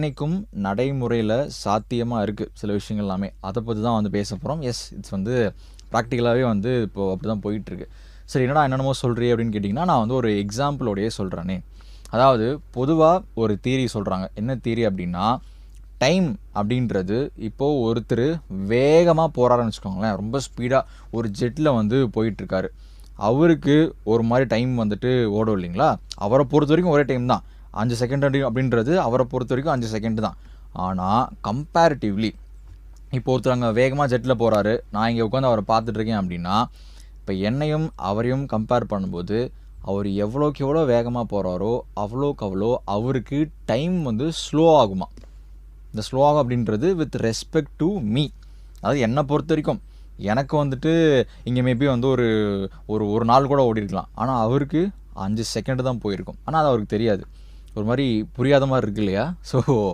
இன்னைக்கும் நடைமுறையில் சாத்தியமாக இருக்குது சில விஷயங்கள் எல்லாமே. அதை பற்றி தான் வந்து பேச போகிறோம். எஸ், இட்ஸ் வந்து ப்ராக்டிக்கலாகவே வந்து இப்போது அப்படி தான் போயிட்டுருக்கு. சரி, என்னடா என்னென்னமோ சொல்கிறீ அப்படின்னு கேட்டிங்கன்னா, நான் வந்து ஒரு எக்ஸாம்பிளோடையே சொல்கிறேனே. அதாவது பொதுவாக ஒரு தியரி சொல்கிறாங்க. என்ன தியரி அப்படின்னா, டைம் அப்படின்றது இப்போது ஒருத்தர் வேகமாக போகிறாருன்னு வச்சுக்கோங்களேன். ரொம்ப ஸ்பீடாக ஒரு ஜெட்டில் வந்து போயிட்டுருக்காரு. அவருக்கு ஒரு மாதிரி டைம் வந்துட்டு ஓடும் இல்லைங்களா? அவரை பொறுத்த வரைக்கும் ஒரே டைம் தான். 5 செகண்ட் அப்படின்றது அவரை பொறுத்த வரைக்கும் 5 செகண்ட் தான். ஆனால் கம்பேரிட்டிவ்லி இப்போ ஒருத்தர் அங்கே வேகமாக ஜெட்டில் போகிறாரு, நான் இங்கே உட்காந்து அவரை பார்த்துட்ருக்கேன் அப்படின்னா, இப்போ என்னையும் அவரையும் கம்பேர் பண்ணும்போது அவர் எவ்வளோக்கு எவ்வளோ வேகமாக போகிறாரோ அவ்வளோக்கு அவ்வளோ அவருக்கு டைம் வந்து ஸ்லோ ஆகுமா. இந்த ஸ்லோ ஆகும் அப்படின்றது வித் ரெஸ்பெக்ட் டு மீ. அதாவது என்னை பொறுத்த வரைக்கும் எனக்கு வந்துட்டு இங்கே மேபி வந்து ஒரு ஒரு ஒரு நாள் கூட ஓடிருக்கலாம். ஆனால் அவருக்கு 5 செகண்ட் தான் போயிருக்கும். ஆனால் அது அவருக்கு தெரியாது. ஒரு மாதிரி புரியாத மாதிரி இருக்கு இல்லையா? ஸோ